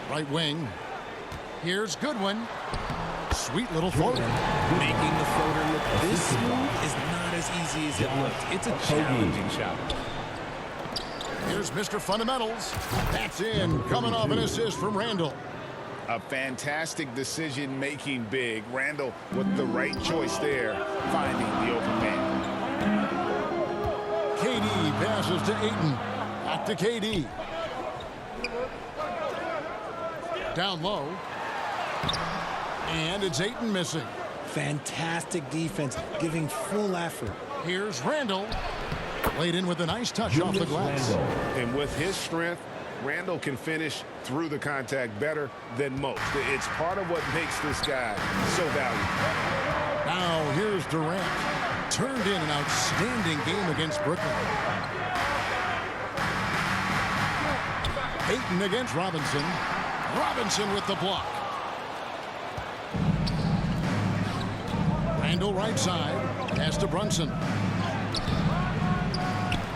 Right wing. Here's Goodwin. Sweet little floater. Making the floater look this smooth is not as easy as it looked. It's a challenging shot. Here's Mr. Fundamentals. That's in. Coming off an assist from Randall. A fantastic decision-making big. Randall with the right choice there, finding the open man. KD passes to Ayton. Back to KD. Down low. And it's Ayton missing. Fantastic defense, giving full effort. Here's Randall. Laid in with a nice touch off the glass. And with his strength, Randall can finish through the contact better than most. It's part of what makes this guy so valuable. Now here's Durant. Turned in an outstanding game against Brooklyn. Ayton against Robinson. Robinson with the block. Randall right side. Pass to Brunson.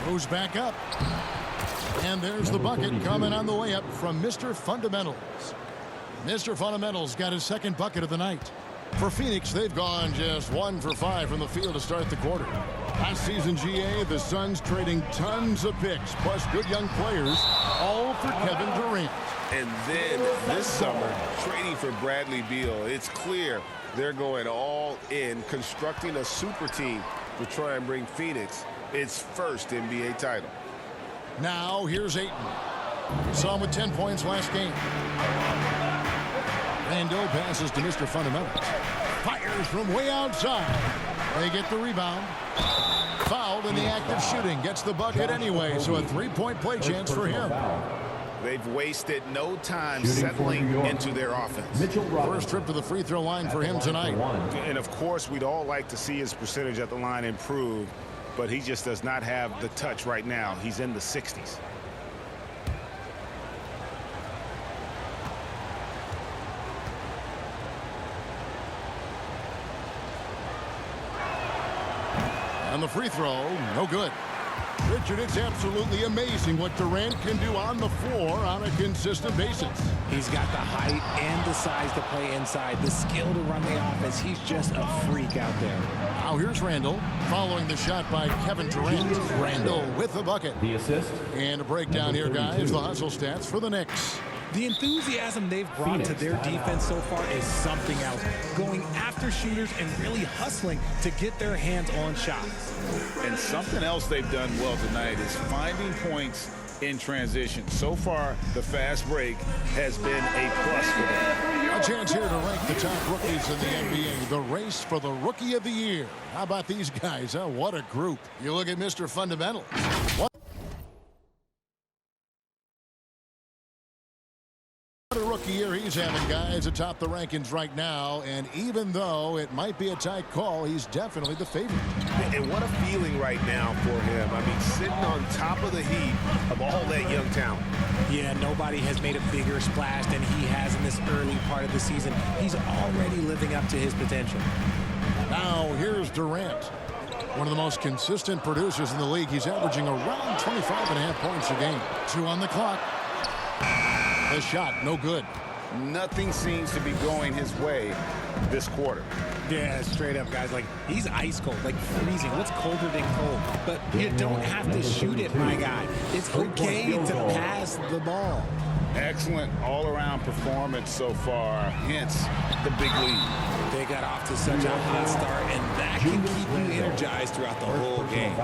Goes back up. And there's the bucket coming on the way up from Mr. Fundamentals. Mr. Fundamentals got his second bucket of the night. For Phoenix, they've gone just 1 for 5 from the field to start the quarter. Last season, GA, the Suns trading tons of picks, plus good young players, all for Kevin Durant. And then this summer, trading for Bradley Beal. It's clear they're going all in, constructing a super team to try and bring Phoenix its first NBA title. Now, here's Ayton. We saw him with 10 points last game. Randall passes to Mr. Fundamentals. Fires from way outside. They get the rebound. Fouled in the act of shooting. Gets the bucket anyway, so a three-point play chance for him. They've wasted no time settling into their offense. First trip to the free throw line for him tonight. And, of course, we'd all like to see his percentage at the line improve, but he just does not have the touch right now. He's in the 60s. And the free throw, no good. Richard, it's absolutely amazing what Durant can do on the floor on a consistent basis. He's got the height and the size to play inside, the skill to run the offense. He's just a freak out there. Now here's Randall, following the shot by Kevin Durant. Randall with the bucket. The assist. And a breakdown here, guys, the hustle stats for the Knicks. The enthusiasm they've brought to their defense so far is something else. Going after shooters and really hustling to get their hands on shots. And something else they've done well tonight is finding points in transition. So far, the fast break has been a plus for them. A chance here to rank the top rookies in the NBA. The race for the Rookie of the Year. How about these guys? Huh? What a group. You look at Mr. Fundamentals. What a rookie year he's having, guys, atop the rankings right now. And even though it might be a tight call, he's definitely the favorite. And what a feeling right now for him. I mean, sitting on top of the heap of all that young talent. Yeah, nobody has made a bigger splash than he has in this early part of the season. He's already living up to his potential. Now, here's Durant. One of the most consistent producers in the league. He's averaging around 25.5 points a game. 2 on the clock. The shot, no good. Nothing seems to be going his way this quarter. Yeah, straight up, guys. Like, he's ice cold, like freezing. What's colder than cold? But you don't have to shoot it, my guy. It's okay to pass the ball. Excellent all-around performance so far, hence the big lead. They got off to such a hot start, and that can keep you energized throughout the whole game.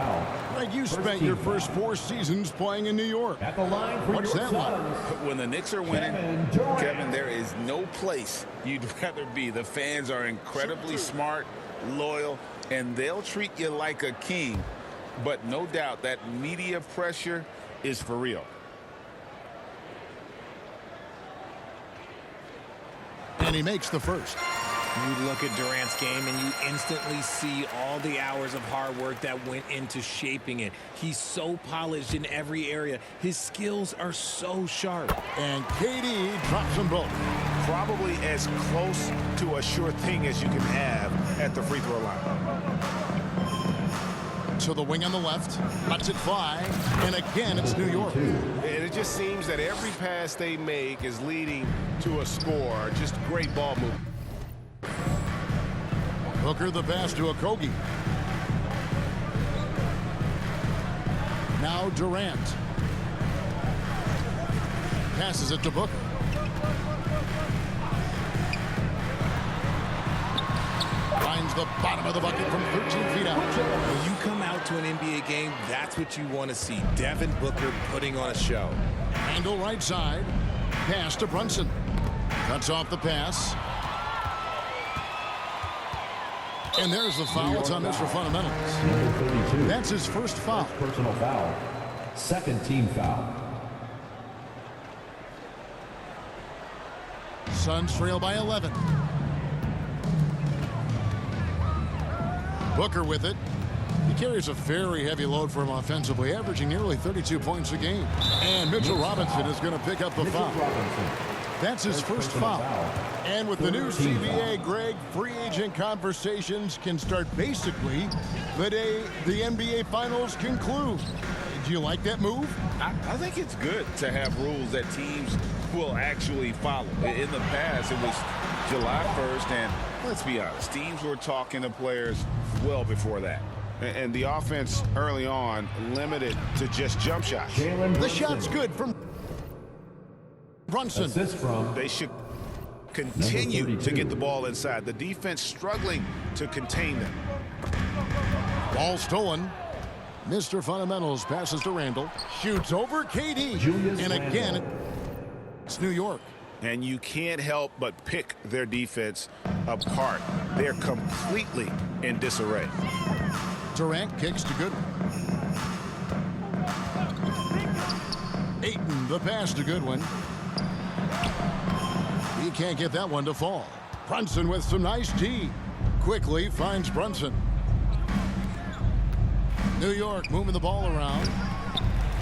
Greg, you spent your first 4 seasons playing in New York. At the line for What's that like? When the Knicks are winning, Kevin, there is no place you'd rather be. The fans are incredibly smart, loyal, and they'll treat you like a king. But no doubt that media pressure is for real. And he makes the first. You look at Durant's game and you instantly see all the hours of hard work that went into shaping it. He's so polished in every area. His skills are so sharp. And KD drops them both. Probably as close to a sure thing as you can have at the free throw line. to the wing on the left. Lets it fly. And again, it's New York. And it just seems that every pass they make is leading to a score. Just great ball movement. Booker the pass to Okogie. Now Durant. Passes it to Booker. Finds the bottom of the bucket from 13 feet out. When you come out to an NBA game, that's what you want to see. Devin Booker putting on a show. Handle right side. Pass to Brunson. Cuts off the pass. And there's the foul. It's on Mr. Fundamentals. Number 32. That's his first foul. Personal foul. Second team foul. Suns trail by 11. Booker with it. He carries a very heavy load for him offensively, averaging nearly 32 points a game. And Mitchell Robinson is going to pick up the foul. That's his first foul. And with the new CBA, Greg, free agent conversations can start basically the day the NBA Finals conclude. Do you like that move? I think it's good to have rules that teams will actually follow. In the past, it was July 1st, and let's be honest, teams were talking to players well before that. And the offense early on limited to just jump shots. The shot's good from Brunson. Assist from. They should continue to get the ball inside. The defense struggling to contain them. Ball stolen. Mr. Fundamentals passes to Randall. Shoots over KD. Julius and again, Randle. it's New York. And you can't help but pick their defense apart. They're completely in disarray. Durant kicks to Goodwin. Ayton, the pass to Goodwin. He can't get that one to fall. Brunson with some nice D. Quickly finds Brunson. New York moving the ball around.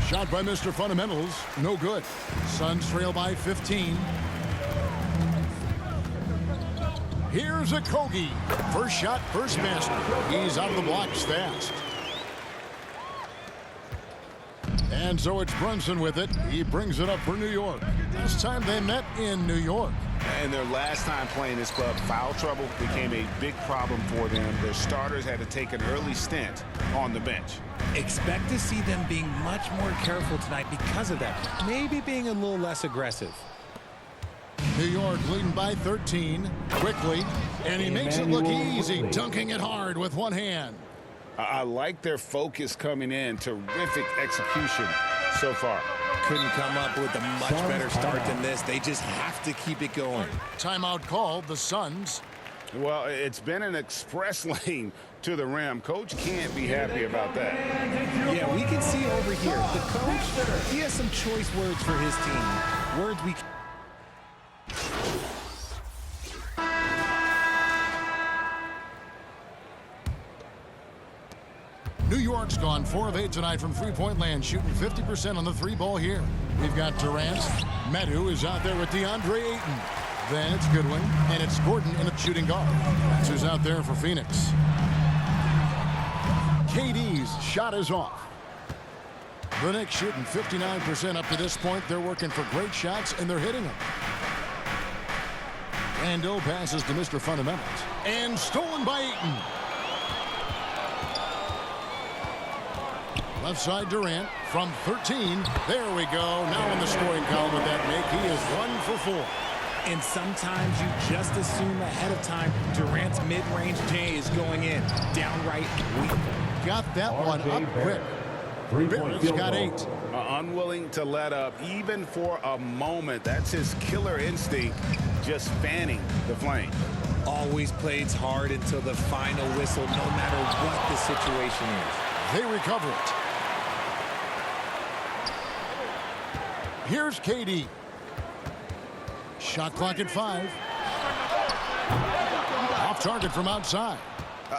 Shot by Mr. Fundamentals. No good. Suns trail by 15. Here's Okogie. First shot, first basket. He's out of the blocks fast. And so it's Brunson with it. He brings it up for New York. Last time they met in New York. And their last time playing this club, foul trouble became a big problem for them. Their starters had to take an early stint on the bench. Expect to see them being much more careful tonight because of that. Maybe being a little less aggressive. New York leading by 13 quickly, and he makes it look easy, dunking it hard with one hand. I like their focus coming in. Terrific execution so far. Couldn't come up with a much better start than this. They just have to keep it going. Timeout called, the Suns. Well, it's been an express lane to the rim. Coach can't be happy about that. Yeah, we can see over here. The coach, he has some choice words for his team. Words we... New York's gone 4 of 8 tonight from three-point land, shooting 50% on the three ball here. We've got Durant. Medu is out there with DeAndre Ayton. Then it's Goodwin, and it's Gordon in a shooting guard. That's who's out there for Phoenix. KD's shot is off. The Knicks shooting 59% up to this point. They're working for great shots, and they're hitting them. Randall passes to Mr. Fundamentals. And stolen by Ayton. Left side Durant from 13. There we go. Now in the scoring column with that make. He is 1 for 4. And sometimes you just assume ahead of time Durant's mid-range J is going in. Downright weak. Got that one up quick. Barrett's got 8. Unwilling to let up even for a moment. That's his killer instinct, just fanning the flame. Always plays hard until the final whistle, no matter what the situation is. They recover it. Here's KD. Shot clock at 5. Off target from outside.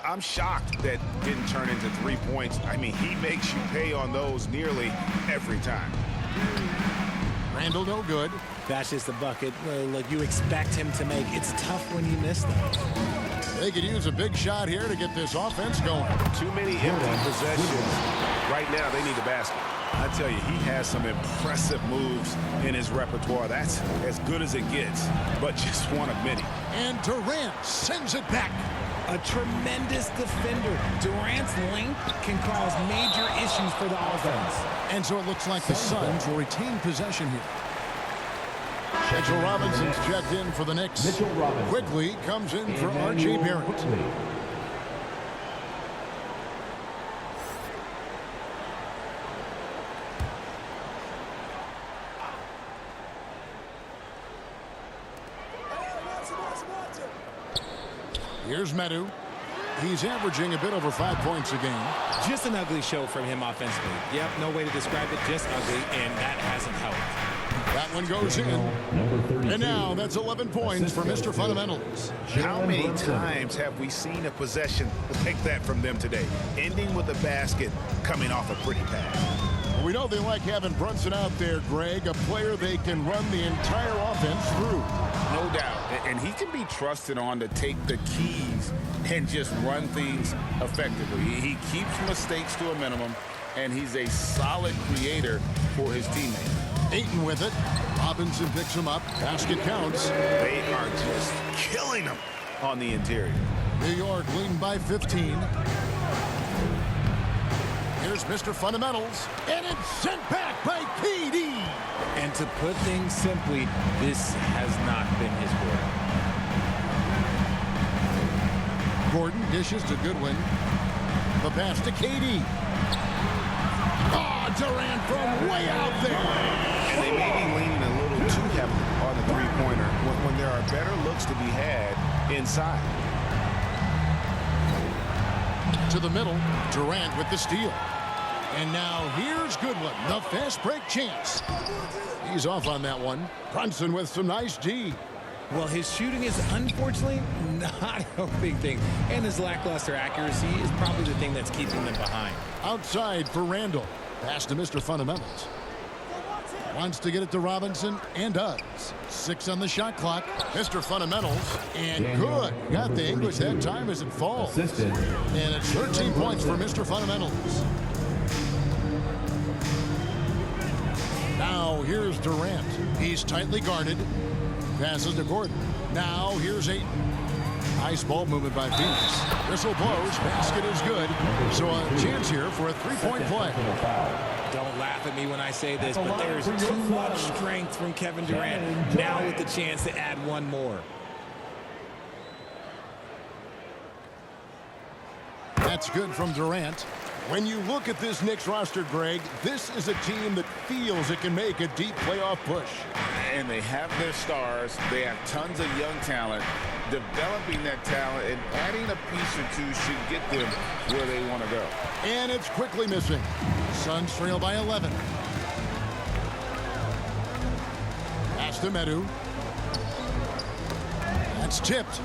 I'm shocked that didn't turn into 3 points. I mean, he makes you pay on those nearly every time. Randall no good. That's just a bucket like you expect him to make. It's tough when you miss them. They could use a big shot here to get this offense going. Too many empty possessions. Right now, they need a basket. I tell you, he has some impressive moves in his repertoire. That's as good as it gets, but just one of many. And Durant sends it back. A tremendous defender. Durant's length can cause major issues for the offense. And so it looks like the Suns will retain possession here. Mitchell Robinson's checked in for the Knicks. Mitchell Robinson. Quickly comes in for R.J. Barrett. Quickly. Here's Medu. He's averaging a bit over 5 points a game. Just an ugly show from him offensively. Yep, no way to describe it, just ugly, and that hasn't helped. That one goes in. Number 32. And now that's 11 points for Mr. Fundamentals. How many times have we seen a possession like that from them today? Ending with a basket, coming off a pretty pass. We know they like having Brunson out there, Greg, a player they can run the entire offense through. No doubt. And he can be trusted on to take the keys and just run things effectively. He keeps mistakes to a minimum, and he's a solid creator for his teammates. Ayton with it. Robinson picks him up. Basket counts. They are just killing him on the interior. New York leading by 15. Here's Mr. Fundamentals. And it's sent back by KD. And to put things simply, this has not been his work. Gordon dishes to Goodwin. The pass to KD. Oh, Durant from way out there. And they may be leaning a little too heavily on the three-pointer when there are better looks to be had inside. To the middle, Durant with the steal. And now here's Goodwin, the fast break chance. He's off on that one. Brunson with some nice D. Well, his shooting is unfortunately not a big thing. And his lackluster accuracy is probably the thing that's keeping them behind. Outside for Randall. Pass to Mr. Fundamentals. Wants to get it to Robinson and does. 6 on the shot clock. Mr. Fundamentals. And good. Got the English that time as it falls. Assisted. And it's 13 points for Mr. Fundamentals. Now here's Durant. He's tightly guarded. Passes to Gordon. Now here's Ayton. Nice ball movement by Phoenix. Whistle blows. Basket is good. So a chance here for a three-point play. Don't laugh at me when I say this, but there's too much strength from Kevin Durant. Now with the chance to add one more. That's good from Durant. When you look at this Knicks roster, Greg, this is a team that feels it can make a deep playoff push. And they have their stars. They have tons of young talent. Developing that talent and adding a piece or two should get them where they want to go. And it's quickly missing. Suns trail by 11. Pass to Medu. That's tipped.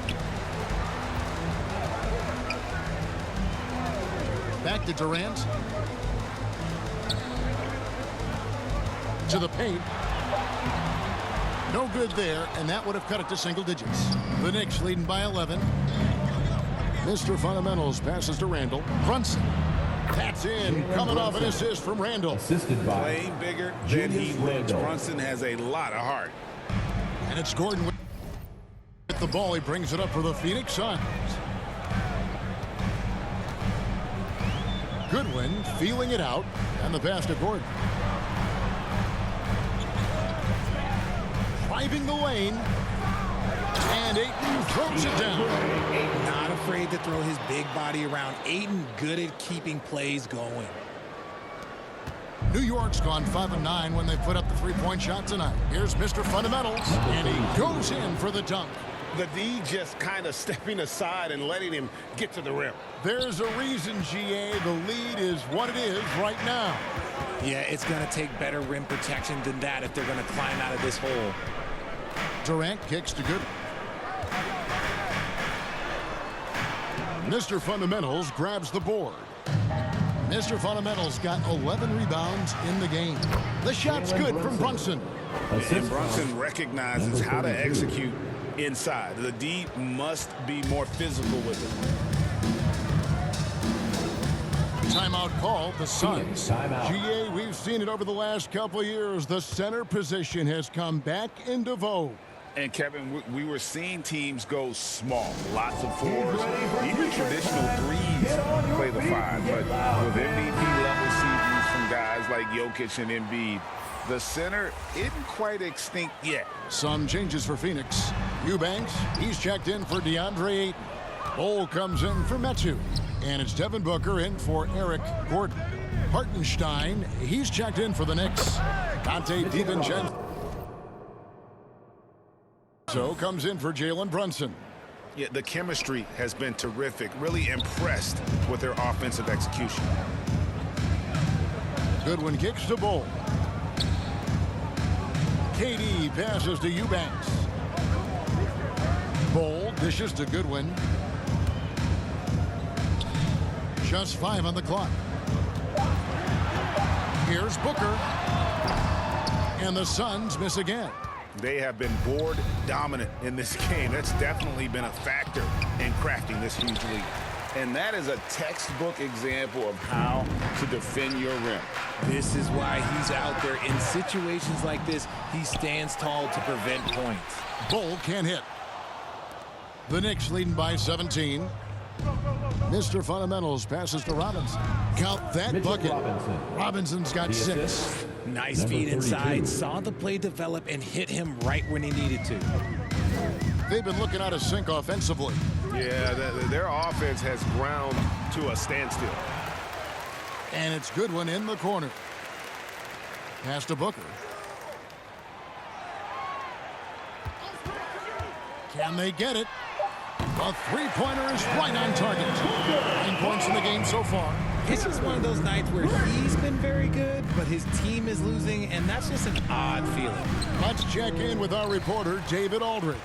Back to Durant. To the paint. No good there, and that would have cut it to single digits. The Knicks leading by 11. Mr. Fundamentals passes to Randall. Brunson. That's in. Coming off an assist from Randall. Assisted by Playing bigger than he Julius looks. Randle. Brunson has a lot of heart. And it's Gordon with the ball. He brings it up for the Phoenix Suns. Goodwin feeling it out, and the pass to Gordon. Driving the lane, and Ayton throws it down. Not afraid to throw his big body around. Ayton good at keeping plays going. New York's gone 5-9 when they put up the three-point shot tonight. Here's Mr. Fundamentals, and he goes in for the dunk. The D just kind of stepping aside and letting him get to the rim. There's a reason, GA, the lead is what it is right now. Yeah, it's going to take better rim protection than that if they're going to climb out of this hole. Durant kicks to Goodwin. Mr. Fundamentals grabs the board. Mr. Fundamentals got 11 rebounds in the game. The shot's good from Brunson. Assist And Brunson foul. recognizes Number how to 32. execute inside. The D must be more physical with it. Timeout call, the Suns. Timeout. GA, we've seen it over the last couple years. The center position has come back into vogue. And Kevin, we were seeing teams go small, lots of fours, even traditional threes play the five. But with MVP level seasons from guys like Jokic and Embiid, the center isn't quite extinct yet. Some changes for Phoenix. Eubanks, he's checked in for DeAndre Ayton. Bol comes in for Metu. And it's Devin Booker in for Eric Gordon. Hartenstein, he's checked in for the Knicks. Dante DiVincenzo comes in for Jalen Brunson. Yeah, the chemistry has been terrific. Really impressed with their offensive execution. Goodwin kicks to Bol. KD passes to Eubanks. Bol dishes to Goodwin. Just 5 on the clock. Here's Booker. And the Suns miss again. They have been board dominant in this game. That's definitely been a factor in crafting this huge lead. And that is a textbook example of how to defend your rim. This is why he's out there. In situations like this, he stands tall to prevent points. Bol can't hit. The Knicks leading by 17. Mr. Fundamentals passes to Robinson. Count that Mitchell bucket. Robinson. Robinson's got The 6. assist. Nice Number feed 32. inside, saw the play develop and hit him right when he needed to. They've been looking out of sync offensively. Yeah, their offense has ground to a standstill. And it's Goodwin in the corner. Pass to Booker. Can they get it? A three-pointer is right on target. 9 points in the game so far. It's just one of those nights where he's been very good, but his team is losing, and that's just an odd feeling. Let's check in with our reporter, David Aldridge.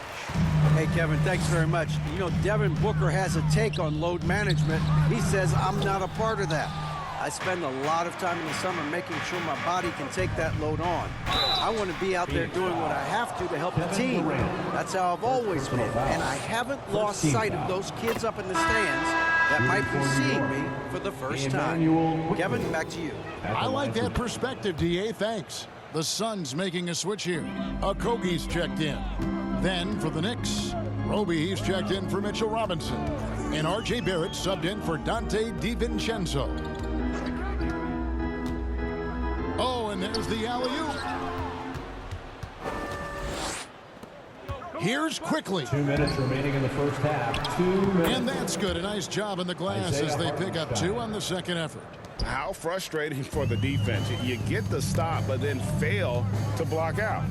Hey, Kevin, thanks very much. You know, Devin Booker has a take on load management. He says, I'm not a part of that. I spend a lot of time in the summer making sure my body can take that load on. I want to be out there doing what I have to help the team. That's how I've always been. And I haven't lost sight of those kids up in the stands that might be seeing me for the first time. Kevin, back to you. I like that perspective, DA. Thanks. The Suns making a switch here. Okogie's checked in. Then for the Knicks, Roby, he's checked in for Mitchell Robinson. And R.J. Barrett subbed in for Dante DiVincenzo. Oh, and there's the alley-oop. Here's quickly. 2 minutes remaining in the first half. 2 minutes. And that's good. A nice job in the glass as they pick up 2 on the second effort. How frustrating for the defense. You get the stop, but then fail to block out.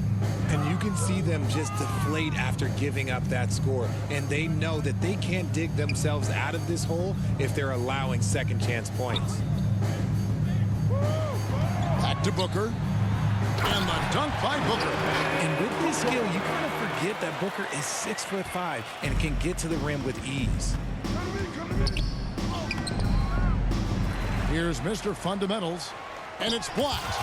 And you can see them just deflate after giving up that score. And they know that they can't dig themselves out of this hole if they're allowing second chance points. Back to Booker. And the dunk by Booker. And with this skill, you kind of forget that Booker is 6'5" and can get to the rim with ease. Here's Mr. Fundamentals. And it's blocked.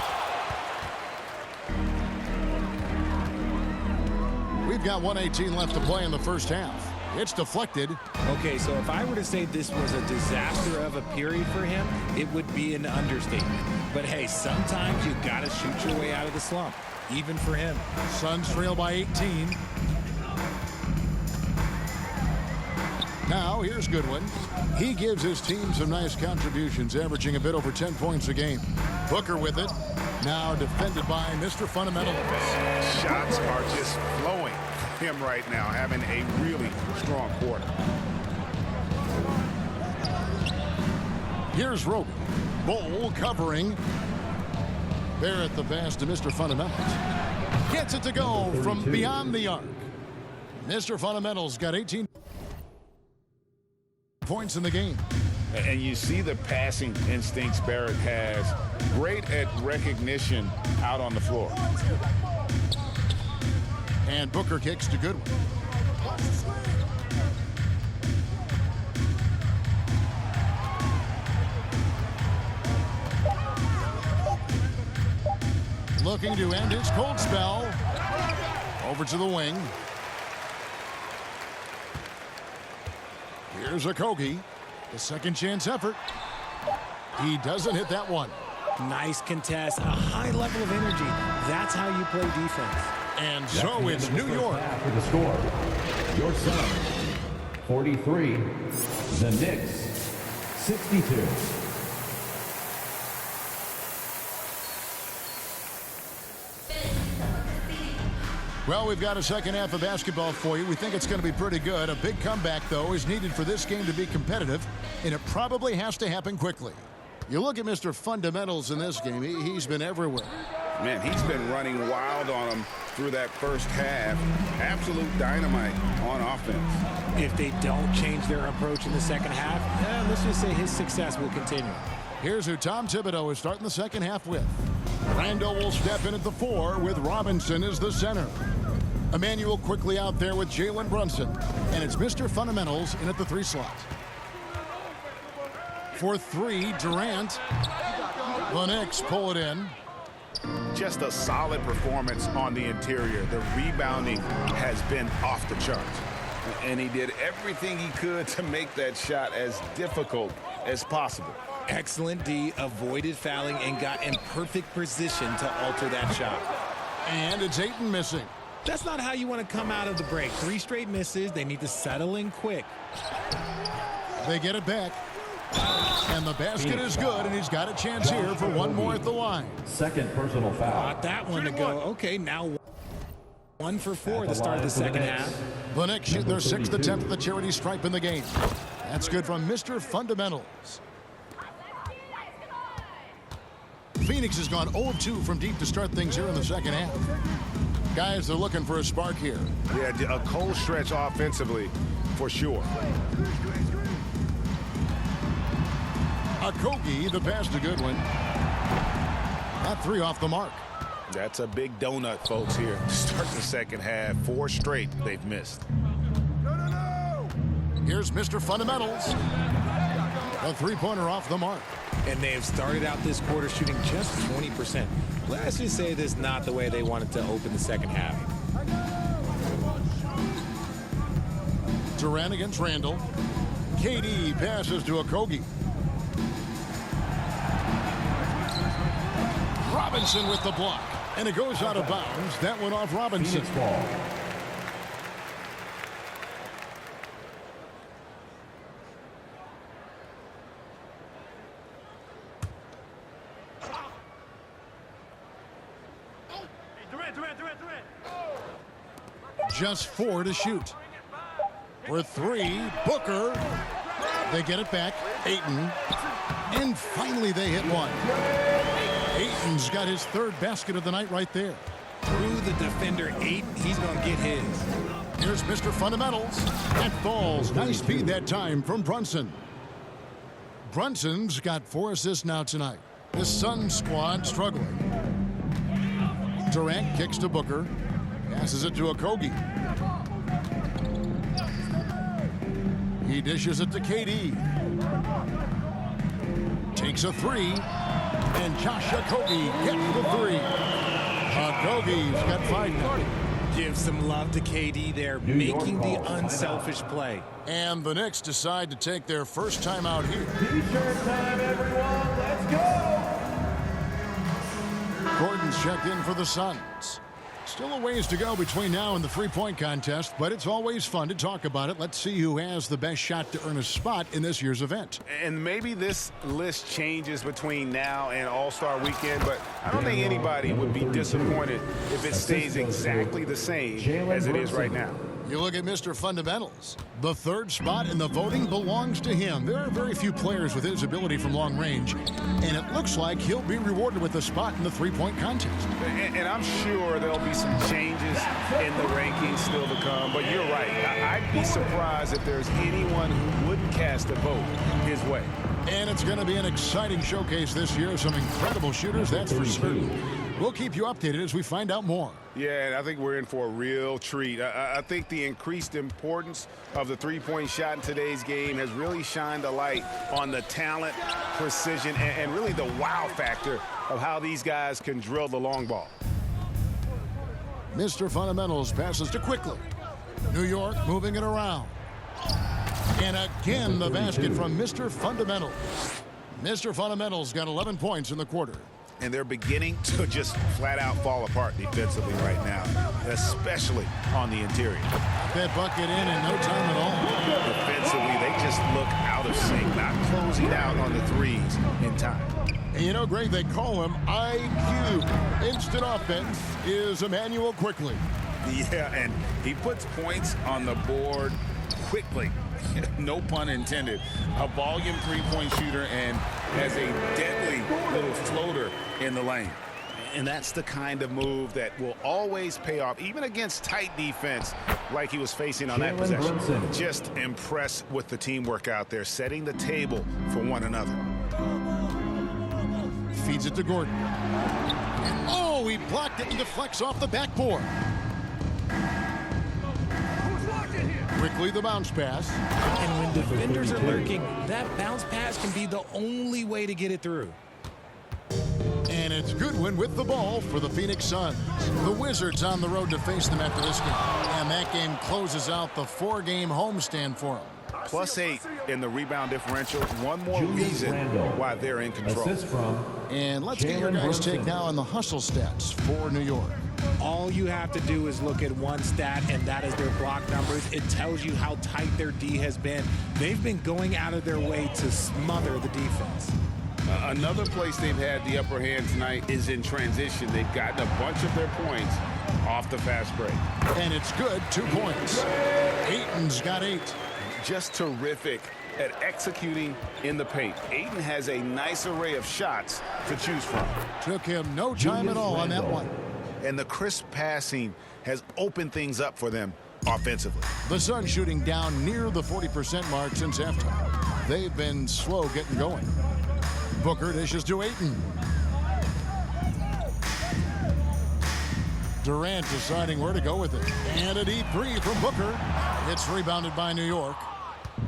We've got 1:18 left to play in the first half. It's deflected. Okay, so if I were to say this was a disaster of a period for him, it would be an understatement. But hey, sometimes you gotta shoot your way out of the slump, even for him. Suns trail by 18. Now here's Goodwin. He gives his team some nice contributions, averaging a bit over 10 points a game. Booker with it. Now defended by Mr. Fundamental. Shots are just flowing for him right now, having a really strong quarter. Here's Roby. Bol covering. Barrett the pass to Mr. Fundamentals. Gets it to go from beyond the arc. Mr. Fundamentals got 18 points in the game. And you see the passing instincts Barrett has. Great at recognition out on the floor. And Booker kicks to Goodwin. looking to end his cold spell. Over to the wing. Here's Okogie. The second chance effort. He doesn't hit that one. Nice contest, a high level of energy. That's how you play defense. And so it's New York. For the score, your Suns 43, the Knicks 62. Well, we've got a second half of basketball for you. We think it's going to be pretty good. A big comeback, though, is needed for this game to be competitive, and it probably has to happen quickly. You look at Mr. Fundamentals in this game. He's been everywhere. Man, he's been running wild on them through that first half. Absolute dynamite on offense. If they don't change their approach in the second half, let's just say his success will continue. Here's who Tom Thibodeau is starting the second half with. Randall will step in at the 4 with Robinson as the center. Emmanuel quickly out there with Jalen Brunson. And it's Mr. Fundamentals in at the 3 slot. For 3, Durant. The Knicks pull it in. Just a solid performance on the interior. The rebounding has been off the charts. And he did everything he could to make that shot as difficult as possible. Excellent D, avoided fouling, and got in perfect position to alter that shot. And it's Ayton missing. That's not how you want to come out of the break. 3 straight misses. They need to settle in quick. They get it back. And the basket is good, and he's got a chance here for one more at the line. Second personal foul. Got that one to go. Okay, now 1 for 4 at the start of the second half. The Knicks shoot their 6th attempt at the charity stripe in the game. That's good from Mr. Fundamentals. Phoenix has gone 0 of 2 from deep to start things here in the second half. Guys, they're looking for a spark here. Yeah, a cold stretch offensively for sure. Okogie, the pass to Goodwin. That 3 off the mark. That's a big donut, folks, here. Start the second half. 4 straight they've missed. Here's Mr. Fundamentals. A 3-pointer off the mark. And they have started out this quarter shooting just 20%. Let's just say this is not the way they wanted to open the second half. Durant against Randall. KD passes to Okogie. Robinson with the block. And it goes out of bounds. That went off Robinson. Phoenix ball. Just 4 to shoot. For 3, Booker. They get it back. Ayton. And finally they hit one. Ayton's got his 3rd basket of the night right there. Through the defender, Ayton, he's going to get his. Here's Mr. Fundamentals. That falls. Nice speed that time from Brunson. Brunson's got 4 assists now tonight. The Suns squad struggling. Durant kicks to Booker. Passes it to Okogie. He dishes it to KD. Takes a 3. And Josh Okogie gets the 3. Okogie's got 5 now. Give some love to KD there, making the unselfish play. And the Knicks decide to take their first time out here. T-shirt time, everyone. Let's go. Gordon's checked in for the Suns. Still a ways to go between now and the 3-point contest, but it's always fun to talk about it. Let's see who has the best shot to earn a spot in this year's event. And maybe this list changes between now and All-Star Weekend, but I don't think anybody would be disappointed if it stays exactly the same as it is right now. You look at Mr. Fundamentals. The 3rd spot in the voting belongs to him. There are very few players with his ability from long range, and it looks like he'll be rewarded with a spot in the 3-point contest. And I'm sure there'll be some changes in the rankings still to come, but you're right. I'd be surprised if there's anyone who wouldn't cast a vote his way. And it's going to be an exciting showcase this year. Some incredible shooters, that's for certain. We'll keep you updated as we find out more. Yeah, and I think we're in for a real treat. I think the increased importance of the three-point shot in today's game has really shined a light on the talent, precision, and really the wow factor of how these guys can drill the long ball. Mr. Fundamentals passes to Quickly. New York moving it around. And again, the basket from Mr. Fundamentals. Mr. Fundamentals got 11 points in the quarter. And they're beginning to just flat out fall apart defensively right now, especially on the interior. That bucket in no time at all. Defensively, they just look out of sync, not closing out on the threes in time. And you know, Greg, they call him IQ. Instant offense is Emmanuel Quickly. Yeah, and he puts points on the board quickly. No pun intended. A volume three-point shooter and has a deadly little floater in the lane. And that's the kind of move that will always pay off, even against tight defense like he was facing on that possession. Just impressed with the teamwork out there, setting the table for one another. Feeds it to Gordon. And oh, he blocked it and deflects off the backboard. Quickly the bounce pass. And when defenders are lurking, that bounce pass can be the only way to get it through. And it's Goodwin with the ball for the Phoenix Suns. The Wizards on the road to face them after this game. And that game closes out the 4-game homestand for them. +8 in the rebound differential. One more reason why they're in control. And let's get your guys' take now on the hustle stats for New York. All you have to do is look at one stat, and that is their block numbers. It tells you how tight their D has been. They've been going out of their way to smother the defense. Another place they've had the upper hand tonight is in transition. They've gotten a bunch of their points off the fast break. And it's good, 2 points. Ayton's got 8. Just terrific at executing in the paint. Ayton has a nice array of shots to choose from. Took him no time at all on that one. And the crisp passing has opened things up for them offensively. The Suns shooting down near the 40% mark since halftime. They've been slow getting going. Booker dishes to Ayton. Durant deciding where to go with it. And a deep three from Booker. It's rebounded by New York.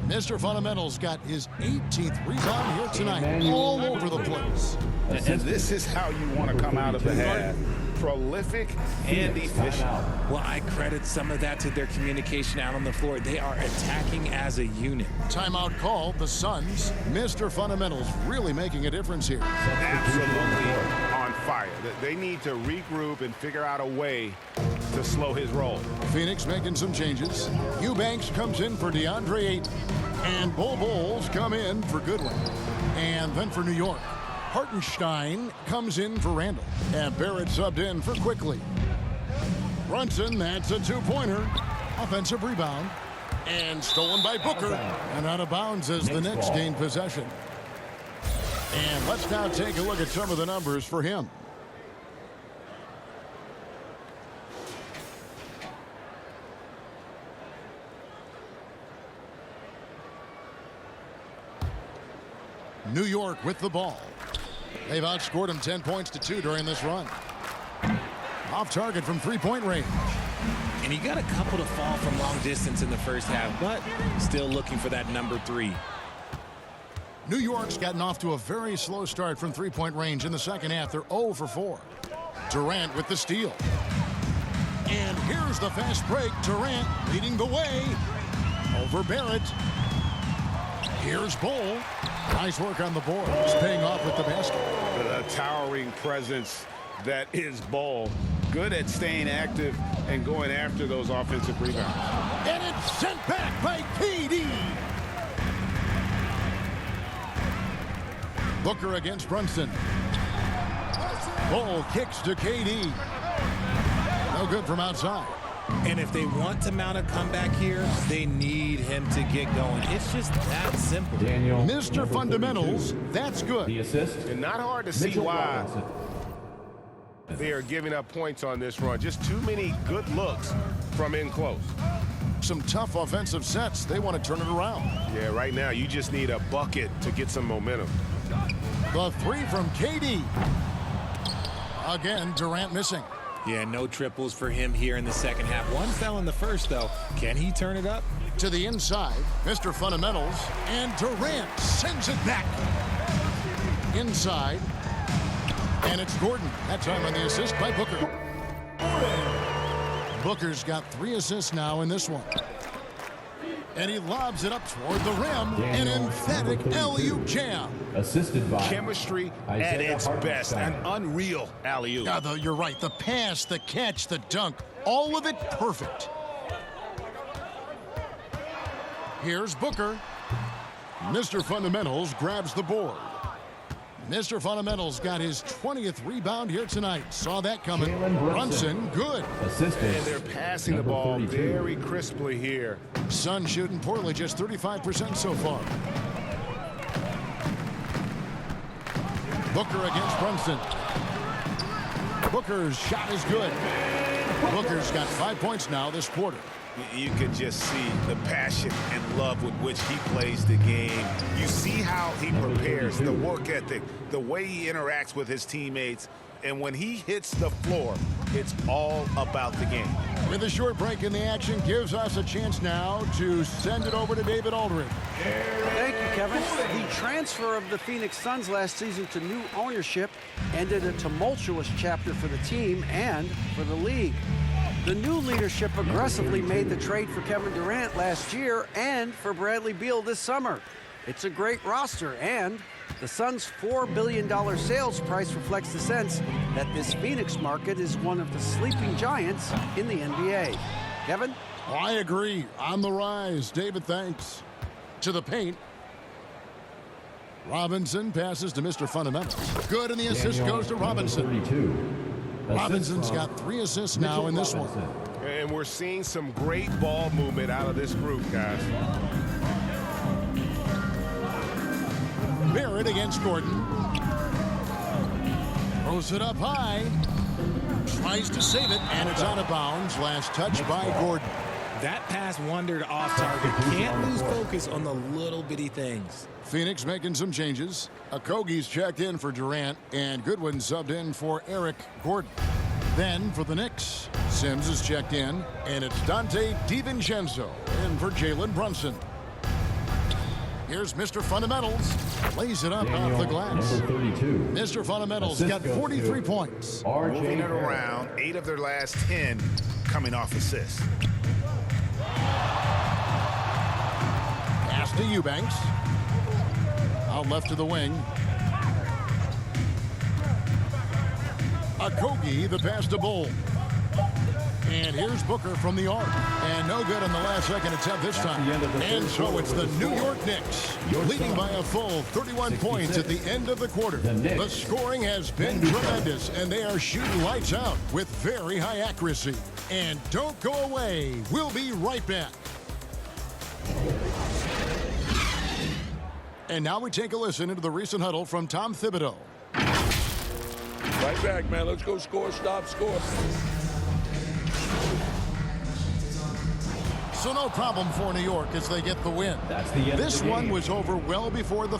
Mr. Fundamentals got his 18th rebound here tonight. All over the place. And this is how you want to come out of the half. Prolific and efficient. Well, I credit some of that to their communication out on the floor. They are attacking as a unit. Timeout called. The Suns. Mr. Fundamentals really making a difference here. Absolutely on fire. They need to regroup and figure out a way to slow his roll. Phoenix making some changes. Eubanks comes in for DeAndre Ayton. And Bulls come in for Goodwin. And then for New York, Hartenstein comes in for Randall. And Barrett subbed in for Quickly. Brunson, that's a two-pointer. Offensive rebound. And stolen by Booker. And out of bounds as the Knicks gain possession. And let's now take a look at some of the numbers for him. New York with the ball. They've outscored him 10 points to 2 during this run. Off target from three-point range. And he got a couple to fall from long distance in the first half, but still looking for that number 3. New York's gotten off to a very slow start from three-point range in the second half. They're 0 for 4. Durant with the steal. And here's the fast break. Durant leading the way over Barrett. Here's Bol. Nice work on the boards, paying off with the basket. The towering presence that is Bol. Good at staying active and going after those offensive rebounds. And it's sent back by KD. Booker against Brunson. Bol kicks to KD. No good from outside. And if they want to mount a comeback here, they need him to get going. It's just that simple. Mr. Fundamentals, that's good. The assist. And not hard to see Mitchell why Robinson. they are giving up points on this run. Just too many good looks from in close. Some tough offensive sets. They want to turn it around. Yeah, right now you just need a bucket to get some momentum. The three from KD. Again, Durant missing. Yeah, no triples for him here in the second half. One fell in the first, though. Can he turn it up? To the inside, Mr. Fundamentals, and Durant sends it back. Inside, and it's Gordon. That time on the assist by Booker. Booker's got 3 assists now in this one. And he lobs it up toward the rim. An emphatic alley-oop jam. Assisted by Chemistry at its best. An unreal alley-oop. Yeah, though, you're right. The pass, the catch, the dunk, all of it perfect. Here's Booker. Mr. Fundamentals grabs the board. Mr. Fundamentals got his 20th rebound here tonight. Saw that coming. Brunson, good. assisted. And they're passing the Number ball 32. very crisply here. Sun shooting poorly, just 35% so far. Booker against Brunson. Booker's shot is good. Booker's got 5 points now this quarter. You can just see the passion and love with which he plays the game. You see how he prepares, the work ethic, the way he interacts with his teammates. And when he hits the floor, it's all about the game. With a short break in the action, gives us a chance now to send it over to David Aldridge. Thank you, Kevin. The transfer of the Phoenix Suns last season to new ownership ended a tumultuous chapter for the team and for the league. The new leadership aggressively made the trade for Kevin Durant last year and for Bradley Beal this summer. It's a great roster, and the Suns' $4 billion sales price reflects the sense that this Phoenix market is one of the sleeping giants in the NBA. Kevin? I agree. On the rise. David, thanks. To the paint. Robinson passes to Mr. Fundamentals. Good, and the assist Daniel, goes to number Robinson. 32. Robinson's Assist got 3 assists from now in Mitchell this one. Robinson. And we're seeing some great ball movement out of this group, guys. Barrett against Gordon. Throws it up high. Tries to save it, and it's out of bounds. Last touch by Gordon. That pass wandered off target. Can't lose focus on the little bitty things. Phoenix making some changes. Okogie's checked in for Durant, and Goodwin subbed in for Eric Gordon. Then for the Knicks, Sims is checked in, and it's Dante DiVincenzo in for Jalen Brunson. Here's Mr. Fundamentals. Lays it up Daniel, off the glass. number 32. Mr. Fundamentals Assist got goes 43 to points. R.J. Moving it Barrett. around, 8 of their last 10 coming off assists. Pass to Eubanks. Out left to the wing. Okogie, the pass to Bull. And here's Booker from the arc. And no good on the last second attempt this That's time. the end of the And third so quarter it's the with New the York score. Knicks Your leading sum, by a full 31 points at the end of the quarter. The Knicks. The scoring has been tremendous, and they are shooting lights out with very high accuracy. And don't go away. We'll be right back. And now we take a listen into the recent huddle from Tom Thibodeau. Right back, man. Let's go score, stop, score. So no problem for New York as they get the win. That's the end of This the one game. was over well before the